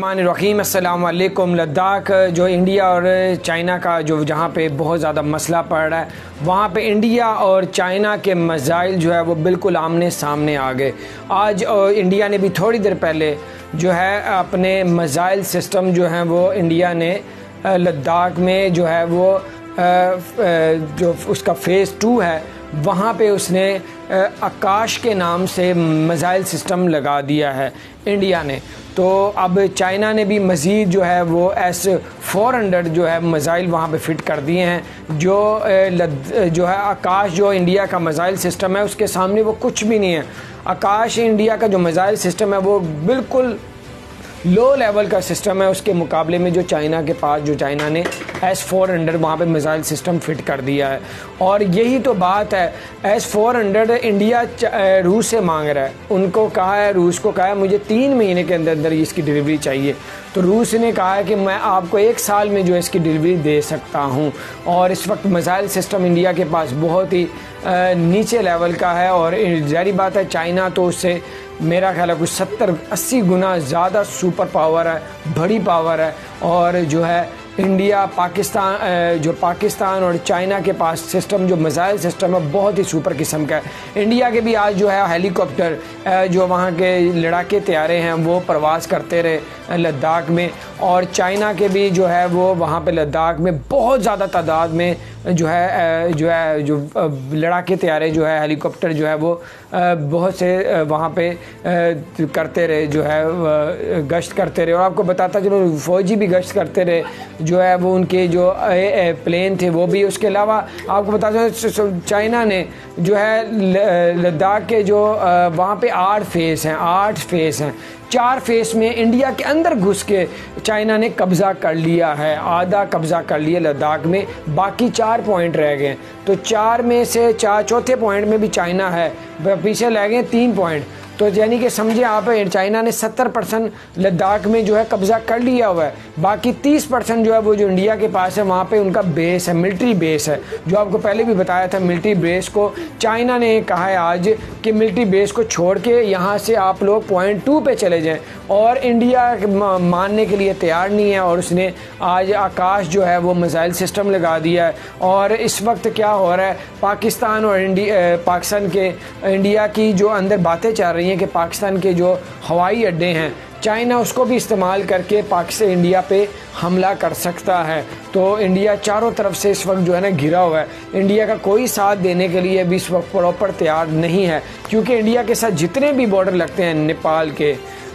बिस्मिल्लाहिर्रहमानिर्रहीम। अस्सलाम वालेकुम। लद्दाख जो इंडिया और चाइना का जो जहाँ पे बहुत ज़्यादा मसला पड़ रहा है, वहाँ पे इंडिया और चाइना के मिसाइल जो है वो बिल्कुल आमने सामने आ गए। आज इंडिया ने भी थोड़ी देर पहले जो है अपने मिसाइल सिस्टम जो हैं वो इंडिया ने लद्दाख में जो है वो जो उसका फ़ेज़ 2 है वहाँ पे उसने आकाश के नाम से मिसाइल सिस्टम लगा दिया है इंडिया ने। तो अब चाइना ने भी मज़ीद जो है वो S-400 जो है मिसाइल वहाँ पे फ़िट कर दिए हैं। जो है आकाश जो इंडिया का मिसाइल सिस्टम है उसके सामने वो कुछ भी नहीं है। आकाश इंडिया का जो मिसाइल सिस्टम है वो बिल्कुल लो लेवल का सिस्टम है उसके मुकाबले में जो चाइना के पास जो चाइना ने S-400 वहाँ पे मिसाइल सिस्टम फिट कर दिया है। और यही तो बात है, S-400 इंडिया रूस से मांग रहा है। उनको कहा है, रूस को कहा है मुझे 3 महीने के अंदर अंदर इसकी डिलीवरी चाहिए। तो रूस ने कहा है कि मैं आपको 1 साल में जो है इसकी डिलीवरी दे सकता हूँ। और इस वक्त मिसाइल सिस्टम इंडिया के पास बहुत ही नीचे लेवल का है। और ज़ाहिर बात है चाइना तो उससे मेरा ख्याल है कुछ 70-80 गुना ज़्यादा सुपर पावर है, बड़ी पावर है। और जो है इंडिया पाकिस्तान और चाइना के पास सिस्टम जो मिसाइल सिस्टम है बहुत ही सुपर किस्म का है। इंडिया के भी आज जो है हेलीकॉप्टर जो वहाँ के लड़ाके तैयारे हैं वो प्रवास करते रहे लद्दाख में। और चाइना के भी जो है वो वहाँ पे लद्दाख में बहुत ज़्यादा तादाद में जो लड़ाके तैयारे जो है हेलीकॉप्टर जो है वो बहुत से वहाँ पे करते रहे, जो है गश्त करते रहे। और आपको बताता चलो फ़ौजी भी गश्त करते रहे, जो है वो उनके जो प्लेन थे वो भी। उसके अलावा आपको बताता चलो चाइना ने जो है लद्दाख के जो वहाँ पे 8 फेस हैं 4 फेस में इंडिया के अंदर घुस के चाइना ने कब्ज़ा कर लिया है, आधा कब्ज़ा कर लिया लद्दाख में, बाकी 4 पॉइंट रह गए। तो 4 में से चौथे पॉइंट में भी चाइना है, पीछे रह गए 3 पॉइंट। तो यानी कि समझे आप चाइना ने 70% लद्दाख में जो है कब्ज़ा कर लिया हुआ है। बाकी 30% जो है वो जो इंडिया के पास है वहाँ पे उनका बेस है, मिलिट्री बेस है। जो आपको पहले भी बताया था, मिलिट्री बेस को चाइना ने कहा है आज कि मिलिट्री बेस को छोड़ के यहाँ से आप लोग पॉइंट 2 पे चले जाएं। और इंडिया मानने के लिए तैयार नहीं है और उसने आज आकाश जो है वो मिसाइल सिस्टम लगा दिया है। और इस वक्त क्या हो रहा है, पाकिस्तान और इंडिया की जो अंदर बातें चल रही हैं कि पाकिस्तान के जो हवाई अड्डे हैं चाइना उसको भी इस्तेमाल करके पाकिस्तान इंडिया पे हमला कर सकता है। तो इंडिया चारों तरफ से इस वक्त जो है ना घिरा हुआ है। इंडिया का कोई साथ देने के लिए भी इस वक्त प्रॉपर तैयार नहीं है, क्योंकि इंडिया के साथ जितने भी बॉर्डर लगते हैं नेपाल के,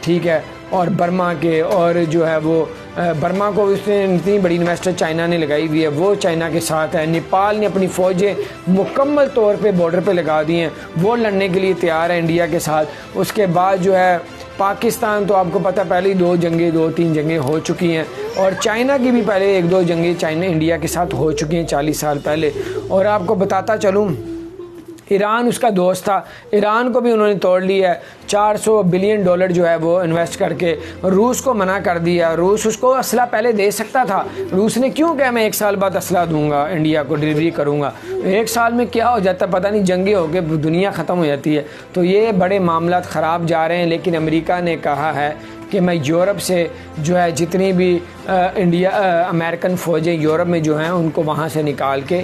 ठीक है, और बर्मा के, और जो है वो बर्मा को उसने इतनी बड़ी इन्वेस्टर चाइना ने लगाई हुई है, वो चाइना के साथ है। नेपाल ने अपनी फ़ौजें मुकम्मल तौर पे बॉर्डर पे लगा दी हैं, वो लड़ने के लिए तैयार है इंडिया के साथ। उसके बाद जो है पाकिस्तान तो आपको पता है पहले ही 2-3 जंगें हो चुकी हैं। और चाइना की भी पहले 1-2 जंगें चाइना इंडिया के साथ हो चुकी हैं 40 साल पहले। और आपको बताता चलूँ, ईरान उसका दोस्त था, ईरान को भी उन्होंने तोड़ लिया है। $400 बिलियन जो है वो इन्वेस्ट करके रूस को मना कर दिया। रूस उसको असला पहले दे सकता था, रूस ने क्यों कहा मैं 1 साल बाद असला दूंगा, इंडिया को डिलीवरी करूंगा। 1 साल में क्या हो जाता है पता नहीं, जंगे होकर दुनिया ख़त्म हो जाती है। तो ये बड़े मामला ख़राब जा रहे हैं। लेकिन अमेरिका ने कहा है कि मैं यूरोप से जो है जितनी भी अमेरिकन फ़ौजें यूरोप में जो हैं उनको वहाँ से निकाल के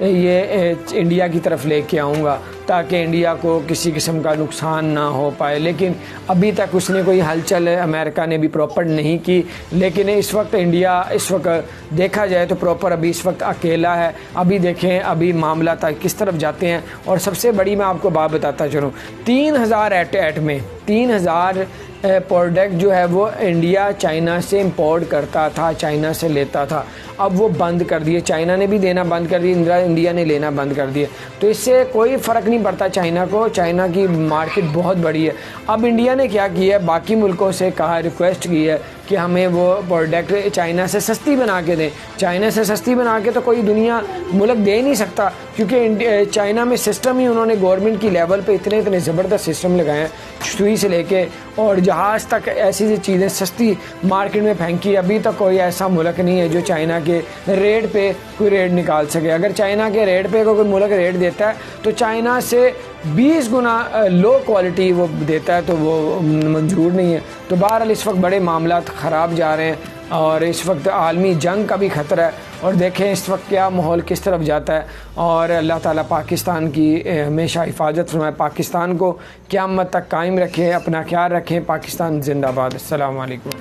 ये इंडिया की तरफ लेके आऊँगा, ताकि इंडिया को किसी किस्म का नुकसान ना हो पाए। लेकिन अभी तक उसने कोई हलचल अमेरिका ने भी प्रॉपर नहीं की। लेकिन इस वक्त इंडिया इस वक्त देखा जाए तो प्रॉपर अभी इस वक्त अकेला है। अभी देखें अभी मामला तक किस तरफ जाते हैं। और सबसे बड़ी मैं आपको बात बताता चलूँ, 3000 एट में 3000 प्रोडक्ट जो है वो इंडिया चाइना से इंपोर्ट करता था, चाइना से लेता था। अब वो बंद कर दिए, चाइना ने भी देना बंद कर दिया, इंडिया ने लेना बंद कर दिया। तो इससे कोई फ़र्क नहीं पड़ता चाइना को, चाइना की मार्केट बहुत बड़ी है। अब इंडिया ने क्या किया है, बाकी मुल्कों से कहा, रिक्वेस्ट की है कि हमें वो प्रोडक्ट चाइना से सस्ती बना के दें। चाइना से सस्ती बना के तो कोई दुनिया मुल्क दे नहीं सकता, क्योंकि चाइना में सिस्टम ही उन्होंने गवर्नमेंट की लेवल पे इतने ज़बरदस्त सिस्टम लगाए हैं, सुई से लेके और जहाज़ तक ऐसी चीज़ें सस्ती मार्केट में फेंकी। अभी तक कोई ऐसा मुल्क नहीं है जो चाइना के रेट पे कोई रेट निकाल सके। अगर चाइना के रेट पे कोई मुल्क रेट देता है तो चाइना से 20 गुना लो क्वालिटी वो देता है, तो वो मंजूर नहीं है। तो बहरहाल इस वक्त बड़े मामलात ख़राब जा रहे हैं और इस वक्त आलमी जंग का भी ख़तरा है। और देखें इस वक्त क्या माहौल किस तरफ जाता है। और अल्लाह ताला पाकिस्तान की हमेशा हिफाजत फरमाए, पाकिस्तान को क़यामत तक कायम रखें, अपना ख्याल रखें। पाकिस्तान जिंदाबाद। अस्सलाम वालेकुम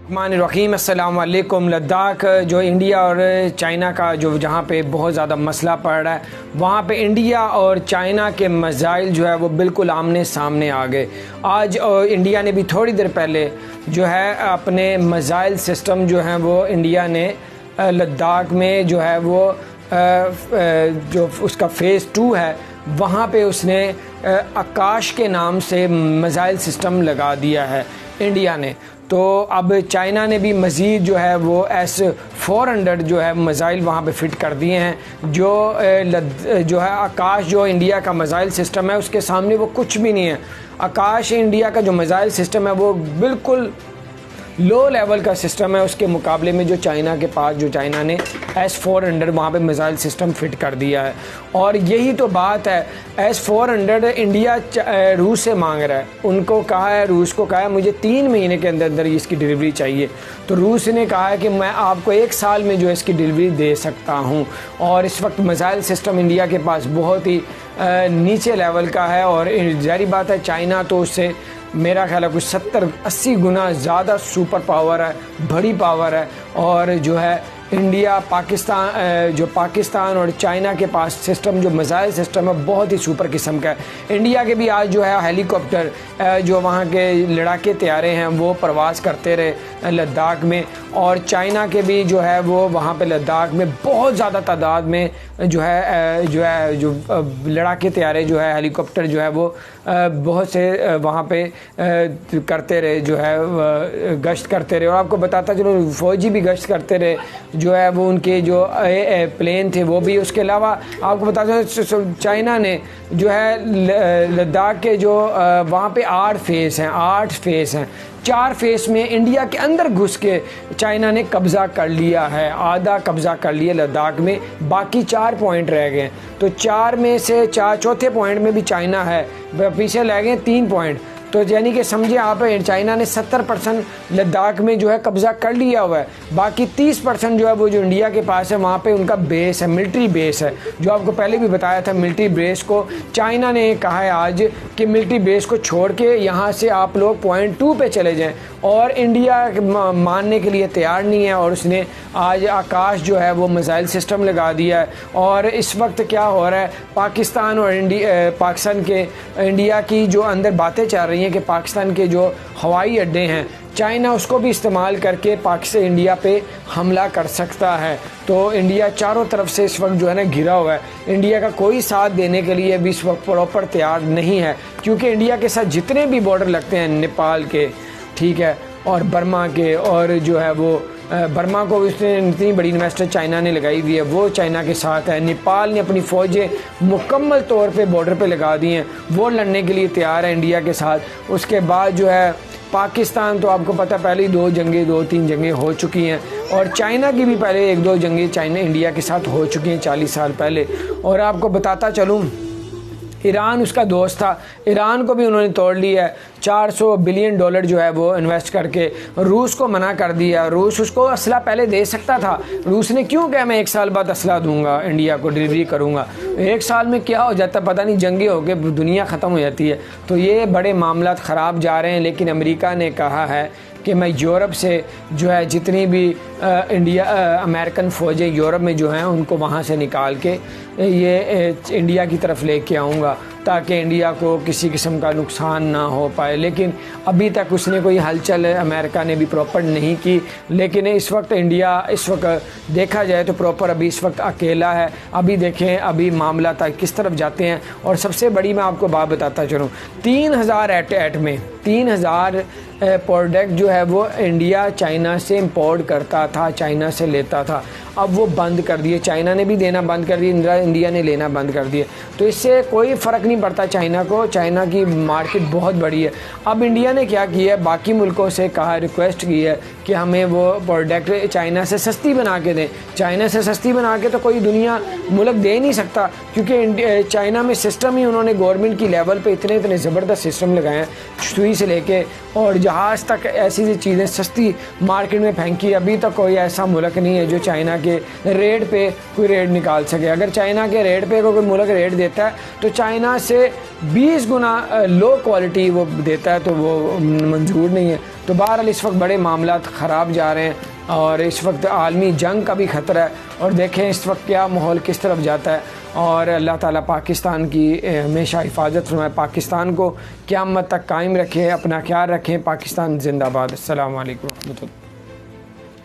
रहमानिर्रहीम। अस्सलाम वालेकुम। लद्दाख जो इंडिया और चाइना का जो जहाँ पे बहुत ज़्यादा मसला पड़ रहा है, वहाँ पे इंडिया और चाइना के मिसाइल जो है वो बिल्कुल आमने सामने आ गए। आज इंडिया ने भी थोड़ी देर पहले जो है अपने मिसाइल सिस्टम जो हैं वो इंडिया ने लद्दाख में जो है वो जो उसका फ़ेज़ 2 है वहाँ पे उसने आकाश के नाम से मिसाइल सिस्टम लगा दिया है इंडिया ने। तो अब चाइना ने भी मज़ीद जो है वो S-400 जो है मिसाइल वहाँ पे फिट कर दिए हैं। जो है आकाश जो इंडिया का मिसाइल सिस्टम है उसके सामने वो कुछ भी नहीं है। आकाश इंडिया का जो मिसाइल सिस्टम है वो बिल्कुल लो लेवल का सिस्टम है उसके मुकाबले में जो चाइना के पास जो चाइना ने S-400 वहाँ पे मिसाइल सिस्टम फिट कर दिया है। और यही तो बात है, S-400 इंडिया रूस से मांग रहा है। उनको कहा है, रूस को कहा है मुझे 3 महीने के अंदर अंदर इसकी डिलीवरी चाहिए। तो रूस ने कहा है कि मैं आपको 1 साल में जो इसकी डिलीवरी दे सकता हूँ। और इस वक्त मिसाइल सिस्टम इंडिया के पास बहुत ही नीचे लेवल का है। और ज़ाहिर बात है चाइना तो उससे मेरा ख्याल है कुछ 70-80 गुना ज़्यादा सुपर पावर है, बड़ी पावर है। और जो है इंडिया पाकिस्तान और चाइना के पास सिस्टम जो मिसाइल सिस्टम है बहुत ही सुपर किस्म का है। इंडिया के भी आज जो है हेलीकॉप्टर जो वहाँ के लड़ाके तैयारे हैं वो प्रवास करते रहे लद्दाख में। और चाइना के भी जो है वो वहाँ पे लद्दाख में बहुत ज़्यादा तादाद में जो लड़ाके तैयारे जो है हेलीकॉप्टर जो है वो बहुत से वहाँ पे करते रहे, जो है गश्त करते रहे। और आपको बताता चलो फ़ौजी भी गश्त करते रहे, जो है वो उनके जो प्लेन थे वो भी। उसके अलावा आपको बताता चलो चाइना ने जो है लद्दाख के जो वहाँ पे 8 फेस हैं 4 फेस में इंडिया के अंदर घुस के चाइना ने कब्ज़ा कर लिया है, आधा कब्ज़ा कर लिया लद्दाख में, बाकी 4 पॉइंट रह गए। तो 4 में से चौथे पॉइंट में भी चाइना है, पीछे रह गए 3 पॉइंट। तो यानी कि समझिए आप चाइना ने 70% लद्दाख में जो है कब्ज़ा कर लिया हुआ है। बाकी 30% जो है वो जो इंडिया के पास है वहाँ पे उनका बेस है, मिलिट्री बेस है। जो आपको पहले भी बताया था, मिलिट्री बेस को चाइना ने कहा है आज कि मिलिट्री बेस को छोड़ के यहाँ से आप लोग पॉइंट 2 पे चले जाएं। और इंडिया मानने के लिए तैयार नहीं है और उसने आज आकाश जो है वो मिसाइल सिस्टम लगा दिया है। और इस वक्त क्या हो रहा है, पाकिस्तान और पाकिस्तान के इंडिया की जो अंदर बातें चल रही हैं कि पाकिस्तान के जो हवाई अड्डे हैं चाइना उसको भी इस्तेमाल करके पाकिस्तान इंडिया पे हमला कर सकता है। तो इंडिया चारों तरफ से इस वक्त जो है ना घिरा हुआ है। इंडिया का कोई साथ देने के लिए भी इस वक्त प्रॉपर तैयार नहीं है, क्योंकि इंडिया के साथ जितने भी बॉर्डर लगते हैं नेपाल के, ठीक है, और बर्मा के, और जो है वो बर्मा को उसने इतनी बड़ी इन्वेस्टर चाइना ने लगाई हुई है, वो चाइना के साथ है। नेपाल ने अपनी फ़ौजें मुकम्मल तौर पे बॉर्डर पे लगा दी हैं, वो लड़ने के लिए तैयार है इंडिया के साथ। उसके बाद जो है पाकिस्तान, तो आपको पता पहले ही 2-3 जंगें हो चुकी हैं। और चाइना की भी पहले 1-2 जंगें चाइना इंडिया के साथ हो चुकी हैं 40 साल पहले। और आपको बताता चलूँ, ईरान उसका दोस्त था, ईरान को भी उन्होंने तोड़ लिया है। $400 बिलियन जो है वो इन्वेस्ट करके रूस को मना कर दिया। रूस उसको असला पहले दे सकता था, रूस ने क्यों कहा मैं 1 साल बाद असला दूंगा, इंडिया को डिलीवरी करूंगा। 1 साल में क्या हो जाता पता नहीं, जंगे हो गए, दुनिया ख़त्म हो जाती है। तो ये बड़े मामला ख़राब जा रहे हैं। लेकिन अमेरिका ने कहा है कि मैं यूरोप से जो है जितनी भी अमेरिकन फ़ौजें यूरोप में जो हैं उनको वहाँ से निकाल के ये इंडिया की तरफ लेके आऊँगा, ताकि इंडिया को किसी किस्म का नुकसान ना हो पाए। लेकिन अभी तक उसने कोई हलचल अमेरिका ने भी प्रॉपर नहीं की। लेकिन इस वक्त इंडिया, इस वक्त देखा जाए तो प्रॉपर अभी इस वक्त अकेला है। अभी देखें अभी मामला तक किस तरफ जाते हैं। और सबसे बड़ी मैं आपको बात बताता चलूँ, 3000 एट में 3000 प्रोडक्ट जो है वो इंडिया चाइना से इंपोर्ट करता था, चाइना से लेता था। अब वो बंद कर दिए, चाइना ने भी देना बंद कर दिए, इंडिया ने लेना बंद कर दिए। तो इससे कोई फ़र्क नहीं पड़ता चाइना को, चाइना की मार्केट बहुत बड़ी है। अब इंडिया ने क्या किया है, बाकी मुल्कों से कहा, रिक्वेस्ट की है कि हमें वो प्रोडक्ट चाइना से सस्ती बना के दें। चाइना से सस्ती बना के तो कोई दुनिया मुल्क दे नहीं सकता, क्योंकि चाइना में सिस्टम ही उन्होंने गवर्नमेंट की लेवल पे इतने ज़बरदस्त सिस्टम लगाए हैं, सुई से लेके और जहाज़ तक ऐसी चीज़ें सस्ती मार्केट में फेंकी। अभी तक कोई ऐसा मुल्क नहीं है जो चाइना के रेट पे कोई रेट निकाल सके। अगर चाइना के रेट पे कोई मुल्क रेट देता है तो चाइना से 20 गुना लो क्वालिटी वो देता है, तो वो मंजूर नहीं है। तो बहरहाल इस वक्त बड़े मामला ख़राब जा रहे हैं और इस वक्त आलमी जंग का भी ख़तरा है, और देखें इस वक्त क्या माहौल किस तरफ जाता है। और अल्लाह ताला पाकिस्तान की हमेशा हिफाजत फरमाए, पाकिस्तान को क़यामत तक कायम रखे, अपना ख्याल रखें। पाकिस्तान जिंदाबाद। अस्सलाम वालेकुम।